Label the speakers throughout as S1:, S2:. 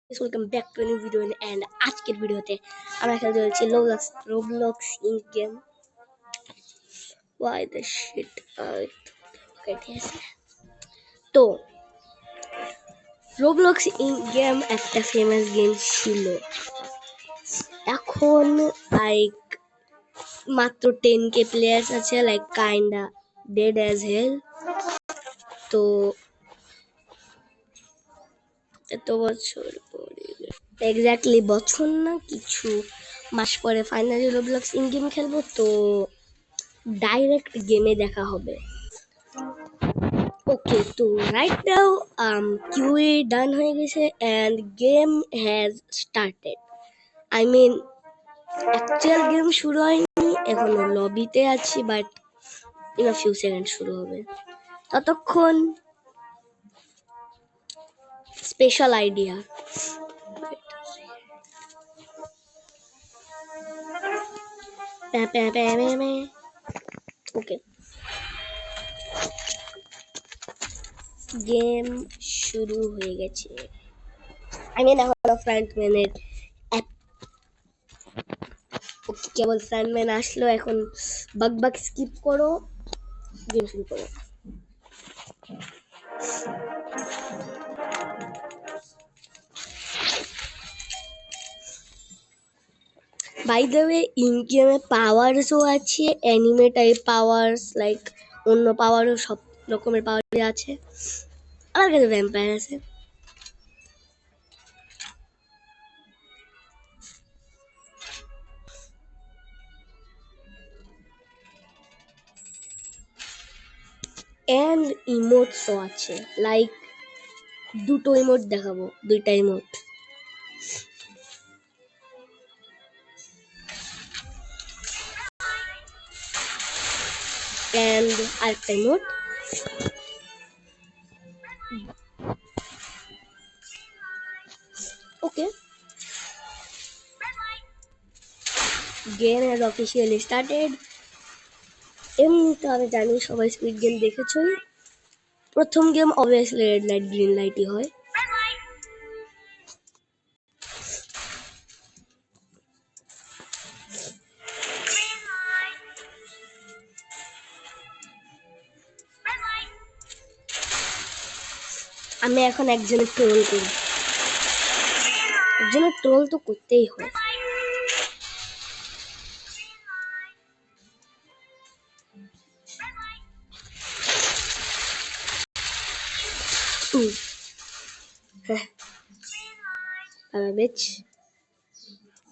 S1: Welcome back to new video and আজকের ভিডিওতে আমরা খেলতে চলেছি Roblox in game. Why the shit তো রোবলক্স ইন গেম একটা ফেমাস গেম ছিল। এখন লাইক মাত্র 10k প্লেয়ার্স আছে, like kinda dead as hell. তো এত বছর পরে, এক্স্যাক্টলি বছর না, কিছু মাস পরে ফাইনালি রোবলক্স ইন গেম খেলবো। তো ডাইরেক্ট গেমে দেখা হবে। ওকে, তো রাইট নাও কিউএ ডান হয়ে গেছে and game has started. I mean actual game শুরু হয়নি, এখনো লবিতে আছি, but in a few second শুরু হবে। ততক্ষণ স্পেশাল আইডিয়া। ওকে, গেম শুরু হয়ে গেছে। আই মিন এখনো ফ্রন্টম্যানের কেবল ফ্রন্টম্যান আসলো। এখন বাগ স্কিপ করো, গেম শুরু করো। বাই দ্য ওয়ে, ইন গেমে পাওয়ারসও আছে, অ্যানিমে টাইপ পাওয়ারস, লাইক অন্য পাওয়ারও, সব রকমের পাওয়ার আছে। আমার কাছে ভ্যাম্পায়ার আছে। অ্যান্ড ইমোটসও আছে, লাইক দুটো ইমোট দেখাবো, দুইটা ইমোট। অ্যান্ড আরেকটা emote. Okay, game has officially started. এমনিতে আমি জানি সবাই স্কুইড গেম দেখেছই। প্রথম game obviously red light green লাইটই হয়। আমি এখন একজনের ট্রোল করি, একজনের ট্রোল তো করতেই হয়।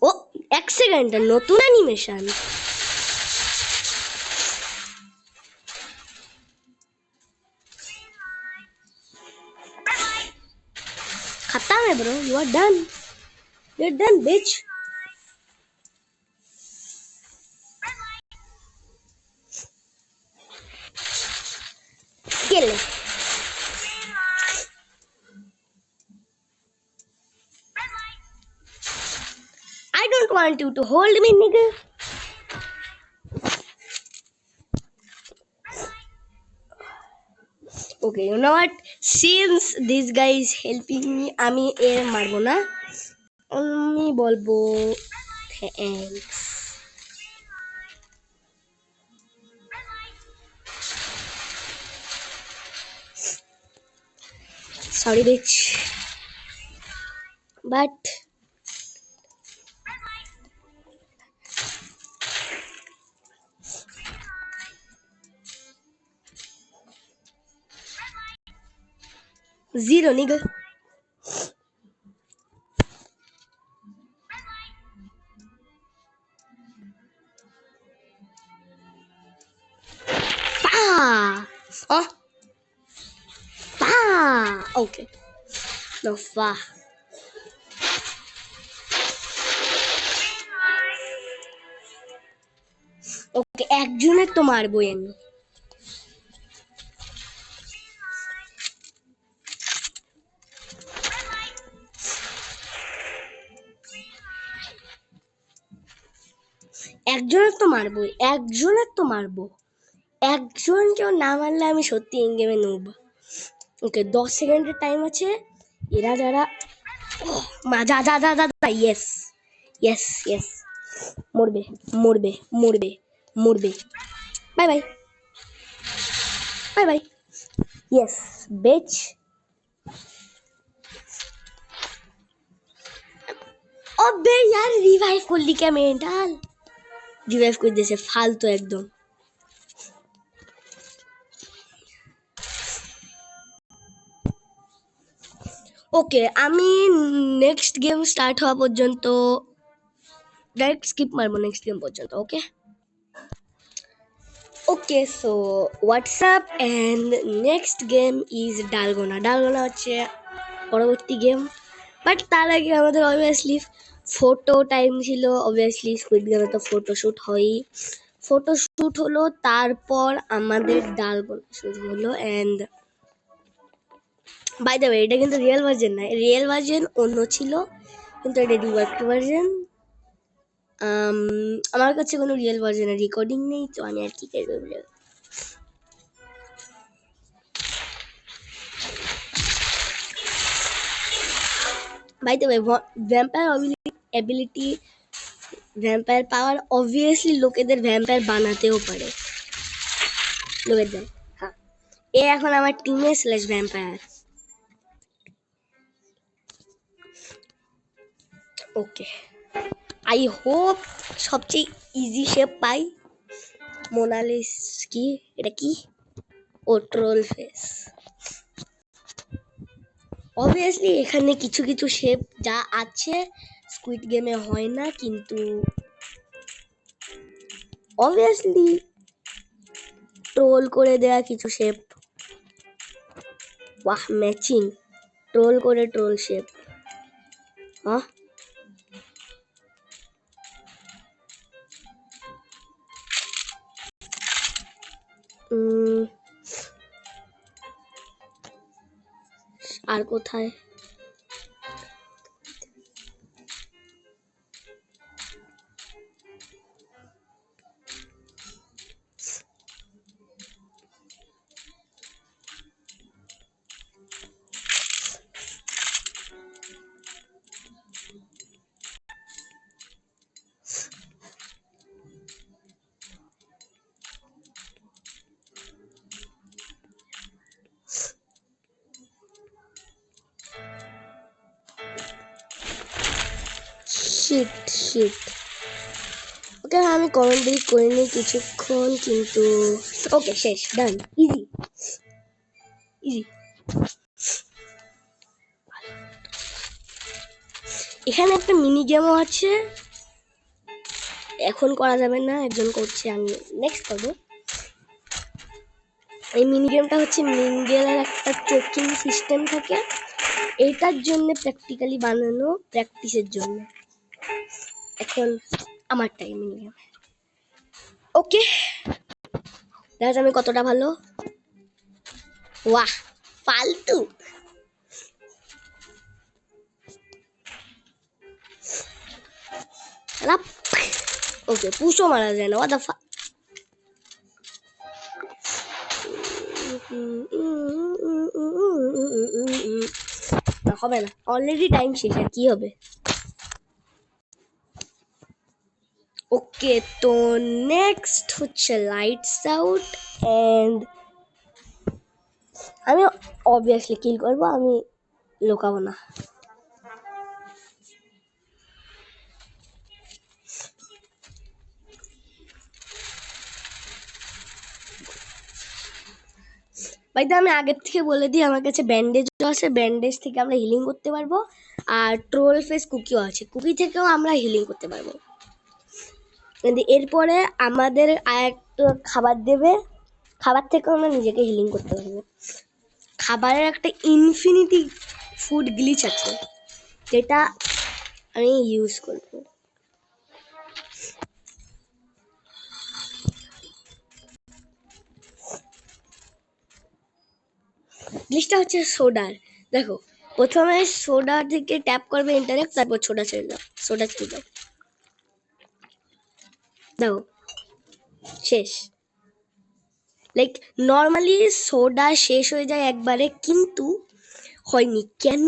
S1: ও, এক সেকেন্ড, নতুন অ্যানিমেশন। खत्म है bro, you are done, you're done bitch. kill it. I don't want you to hold me, nigga. Okay, you know what, since this guy is helping me, আমি এর মারবো না, আমি বলবো thanks. Sorry bitch, but zero nigga. Oh, okay, no fa. ওকে, একজনের তো মারবোই আমি। একজনের তো মারবো, একজন কেউ না মারলে আমি সত্যি ইন গেমে নুব। ওকে, 10 সেকেন্ডের টাইম আছে। এরা যারা মা যা যা যা যা যা ইয়েস ইয়েস ইয়েস মরবে মরবে মরবে মরবে bye bye bye bye yes বেচ अबे यार रिवाइव করলি কে মেন্টাল রিভাইভ করে দিয়েছে ফালতু একদম ওকে আমি নেক্সট গেম স্টার্ট হওয়া পর্যন্ত ডাইরেক্ট স্কিপ মারবো নেক্সট গেম পর্যন্ত okay okay so WhatsApp and next game is dalgona হচ্ছে পরবর্তী গেম বাট তার আগে আমাদের অবভিয়াসলি ফটো টাইম ছিল অবভিয়াসলি স্কুইড গেমে তো ফটোশ্যুট হয়ই ফটোশ্যুট হলো তারপর আমাদের ডালগোনা শুরু হলো অ্যান্ড বাই দ্য ওয়ে এটা কিন্তু রিয়েল ভার্জন না রিয়েল ভার্জন অন্য ছিল কিন্তু এটা রিওয়ার্কড ভার্জন আমার কাছে কোনো রিয়েল ভার্জনের রেকর্ডিং নেই তো আমি আর কি করবো বলে by the way vampire ability vampire power obviously লোকেদের ভ্যাম্পায়ার বানাতেও পারে লোকেদের হ্যাঁ এ এখন আমার টিমে slash vampire okay I hope সবচেয়ে ইজি শেপ পাই মোনালিস কি এটা কি ও ট্রোল ফেস অবভিয়াসলি এখানে কিছু কিছু শেপ যা আছে স্কুইড গেমে হয় না কিন্তু অবভিয়াসলি ট্রোল করে দেয়া কিছু শেপ বাহ ম্যাচিং ট্রোল করে ট্রোল শেপ হ্যাঁ আর কোথায় শিট শিট ওকে আমি কমেন্ট ডিলিট করে নিই কিছুক্ষণ কিন্তু ওকে শেষ ডান ইজি ইজি এখানে একটা মিনি গেমও আছে এখন করা যাবে না একজন করছে আমি নেক্সট করবো এই মিনি গেমটা হচ্ছে মিঙ্গেলের একটা চোকিং সিস্টেম থাকে এইটার জন্য প্র্যাকটিক্যালি বানানো প্র্যাকটিসের জন্য এখন আমার টাইম মিনি গেম ওকে দেখ আমি কতটা ভালো ওয়াহ ফালতু ওকে পুষও মারা যায় না ওয়াদা হবে না অলরেডি টাইম শেষ আর কি হবে ওকে তো নেক্সট হচ্ছে লাইটস আউট এন্ড আমি অবভিয়াসলি কিল করব আমি লুকাবো না ভাই আমি আগের থেকে বলে দিই আমার কাছে ব্যান্ডেজও আছে ব্যান্ডেজ থেকে আমরা হিলিং করতে পারবো আর ট্রোল ফেস কুকিও আছে কুকি থেকেও আমরা হিলিং করতে পারবো কিন্তু এরপরে আমাদের আরেকটা খাবার দেবে খাবার থেকেও আমরা নিজেকে হিলিং করতে পারবো খাবারের একটা ইনফিনিটি ফুড গ্লিচ আছে যেটা আমি ইউজ করবো গ্লিচটা হচ্ছে সোডার দেখো প্রথমে সোডা থেকে ট্যাপ করবে ইন্টারেক্ট তারপর সোডা ছেড়ে দাও সোডা ছেড়ে দাও দেখো শেষ লাইক নর্মালি সোডা শেষ হয়ে যায় একবারে কিন্তু হয়নি কেন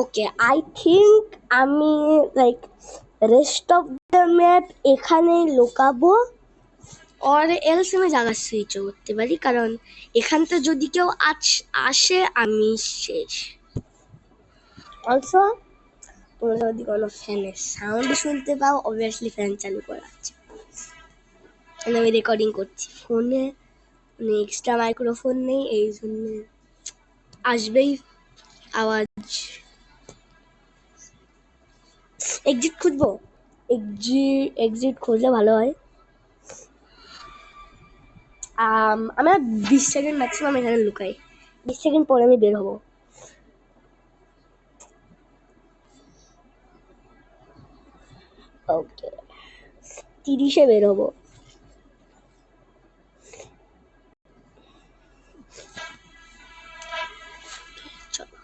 S1: ওকে, আই থিঙ্ক আমি like rest of the map এখানেই লোকাবো, অর এলস আমি জায়গা সুইচও করতে পারি, কারণ এখানটা যদি কেউ আসে আমি শেষ। অলসো তোমরা যদি কোনো ফ্যানের সাউন্ড শুনতে পাও, অবভিয়াসলি ফ্যান চালু করা আছে। আমি রেকর্ডিং করছি ফোনে, মানে এক্সট্রা মাইক্রোফোন নেই, এই জন্য আসবেই আওয়াজ। এক্সিট খুঁজবো, এক্সিট খুঁজলে ভালো হয়। আমরা 20 সেকেন্ড ম্যাক্সিমাম এখানে লুকাই, 20 সেকেন্ড পরে আমি বের হবো। ওকে, 30-এ বের হবো। চলো,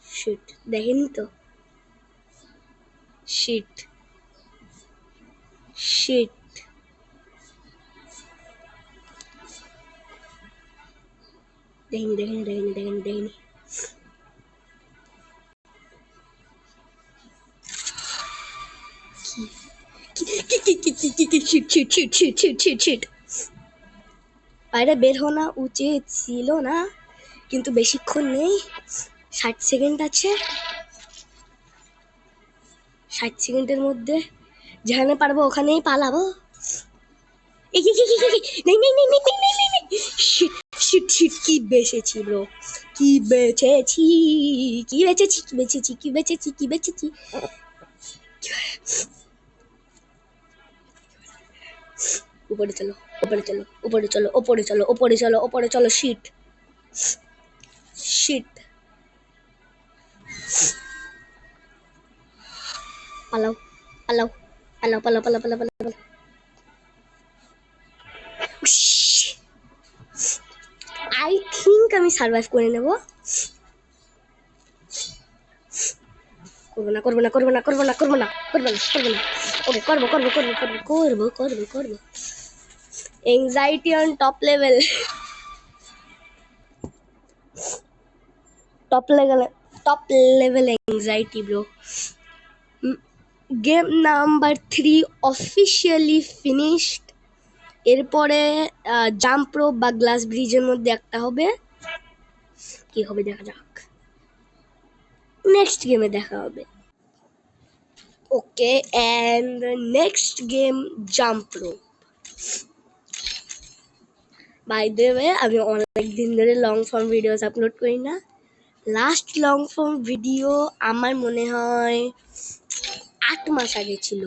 S1: শিট, দেখেনি তো, শিট শিট দেখিনি। শিট, বাইরে বের হওয়া উচিত ছিল না, কিন্তু বেশিক্ষণ নেই, 60 সেকেন্ড আছে। 60 সেকেন্ডের মধ্যে যেখানে পারবো ওখানেই পালাবো। শিট, কি বেঁচেছি ব্রো, কি বেঁচেছি। উপরে চলো। শিট পালাও। আই থিঙ্ক আমি সার্ভাইভ করে নেব। করবো না। ওকে, করবো। Anxiety on top level. Top level anxiety bro. Game number 3 officially finished. এরপরে জাম্প রোপ বা গ্লাস ব্রিজের মধ্যে একটা হবে, কি হবে দেখা যাক, নেক্সট গেমে দেখা হবে। Okay, and next game jump rope. By the way, আমি অনেক দিন ধরে লং ফর্ম ভিডিওস আপলোড করি না। লাস্ট লং ফর্ম ভিডিও আমার মনে হয় 8 মাস আগে ছিল।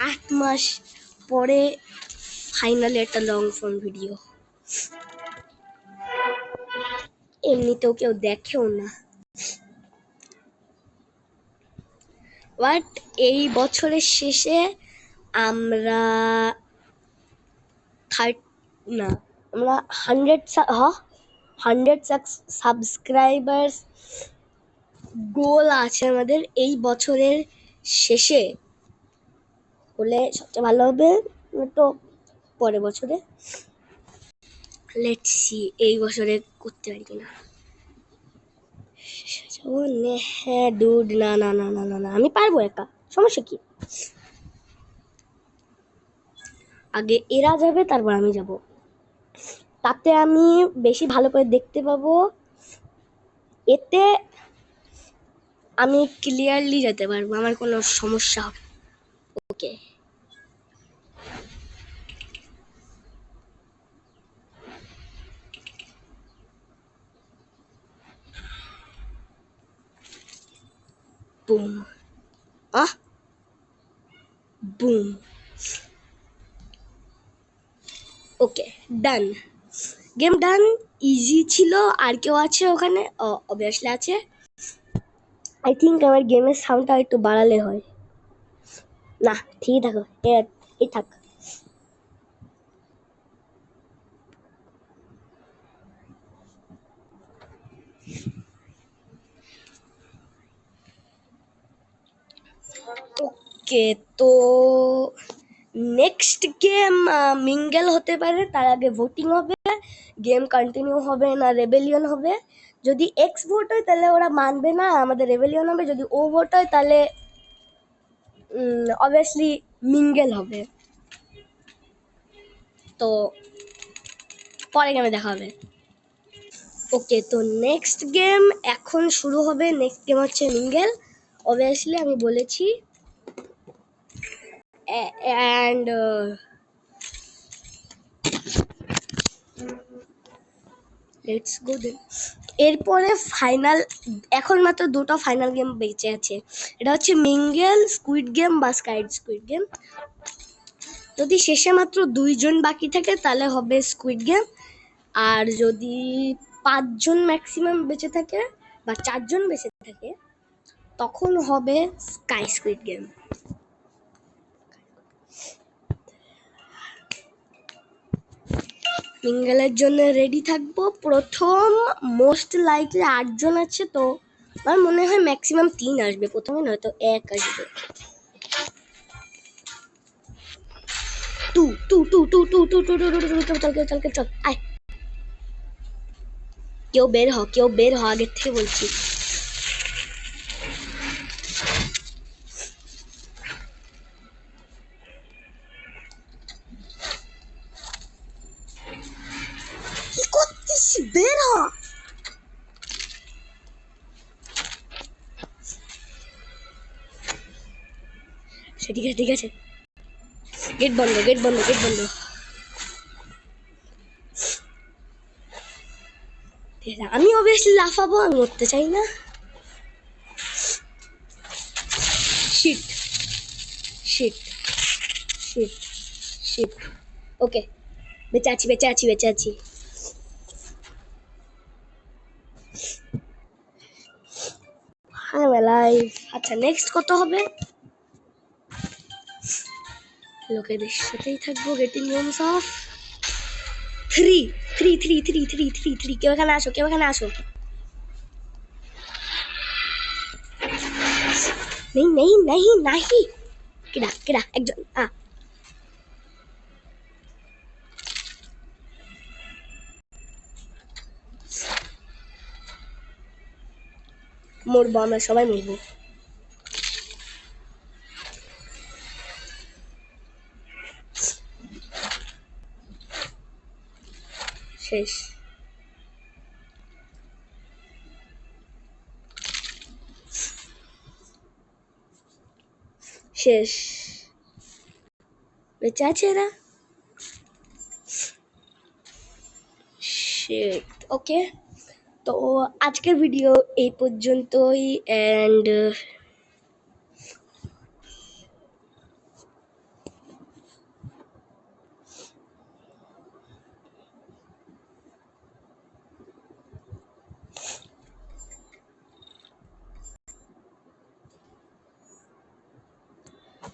S1: আট মাস পরে ফাইনালি একটা লং ফর্ম ভিডিও, এমনিতেও কেউ দেখেও না। বাট এই বছরের শেষে আমরা 100 সাবস্ক্রাইবার্স গোল আছে আমাদের এই বছরের শেষে, হলে সবচেয়ে ভালো হবে, তো পরের বছরে লেটস সি এই বছরে করতে পারি কিনা। হ্যাঁ ডুড, না, আমি পারবো একা, সমস্যা কি। আগে এরা যাবে, তারপর আমি যাব, তাতে আমি বেশি ভালো করে দেখতে পাবো, এতে আমি ক্লিয়ারলি যেতে পারবো, আমার কোনো সমস্যা হবে। ওকে, বুম, বুম। ওকে, ডান, গেম ডান। ইজি ছিল। আর কেউ আছে ওখানে? অবভিয়াসলি আছে। আই থিঙ্ক আমার গেমের সাউন্ডটা একটু বাড়ালে হয়। না, ঠিকই থাকো, এই থাক। ওকে, তো নেক্সট গেম মিঙ্গেল হতে পারে, তার আগে ভোটিং হবে, গেম কন্টিনিউ হবে না রেবেলিয়ন হবে। যদি এক্স ভোট হয় তাহলে ওরা মানবে না, আমাদের রেবেলিয়ন হবে। যদি ও ভোট হয় তাহলে অবভিয়াসলি মিঙ্গেল হবে। তো পরে গেমে দেখা হবে। ওকে, তো নেক্সট গেম এখন শুরু হবে। নেক্সট গেম হচ্ছে মিঙ্গেল, অবভিয়াসলি আমি বলেছি। অ্যান্ড লেটস গো দেন। এরপরে ফাইনাল, এখন মাত্র দুটো ফাইনাল গেম বেঁচে আছে। এটা হচ্ছে মিঙ্গেল, স্কুইড গেম বা স্কুইড গেম। যদি শেষে মাত্র 2 জন বাকি থাকে তাহলে হবে স্কুইড গেম। আর যদি 5 জন ম্যাক্সিমাম বেঁচে থাকে বা 4 জন বেঁচে থাকে তখন হবে স্কুইড গেম। মিঙ্গেলের জন্য রেডি থাকবো। প্রথম মোস্ট লাইকলি 8 জন আছে, তো আমার মনে হয় ম্যাক্সিমাম 3 আসবে প্রথমে, নয়তো 1 আসবে। চল আয়, কেউ বের হ আগের থেকে বলছি। কি করছিস, বের হ। ঠিক আছে, গেট বন্ধ। আমি অবভিয়াসলি লাফাবো, আমি মরতে চাই না। Shit shit shit shit. Okay, বেঁচে আছি। আচ্ছা, নেক্সট কত হবে? লোকেদের সাথেই থাকবো। গেটিং রুমস অফ 3 কেউ এখানে আসো। नहीं। কেডা একজন মরবো, আমরা সবাই মরবো। শেষ। বেঁচে আছে এরা। ওকে, তো আজকের ভিডিও এই পর্যন্তই। অ্যান্ড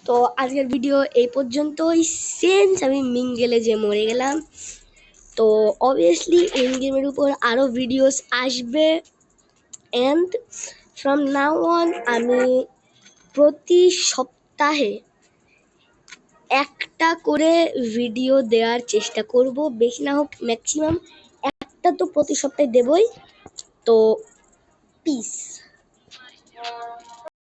S1: তো আজকের ভিডিও এই পর্যন্তই। সিন্স আমি মিঙ্গেলে যে মরে গেলাম, তো অবভিয়াসলি এন্ড গেমের উপর আরও ভিডিওস আসবে। অ্যান্ড ফ্রম নাও অন আমি প্রতি সপ্তাহে একটা করে ভিডিও দেওয়ার চেষ্টা করব, বেশি না হোক ম্যাক্সিমাম একটা তো প্রতি সপ্তাহে দেবই। তো পিস।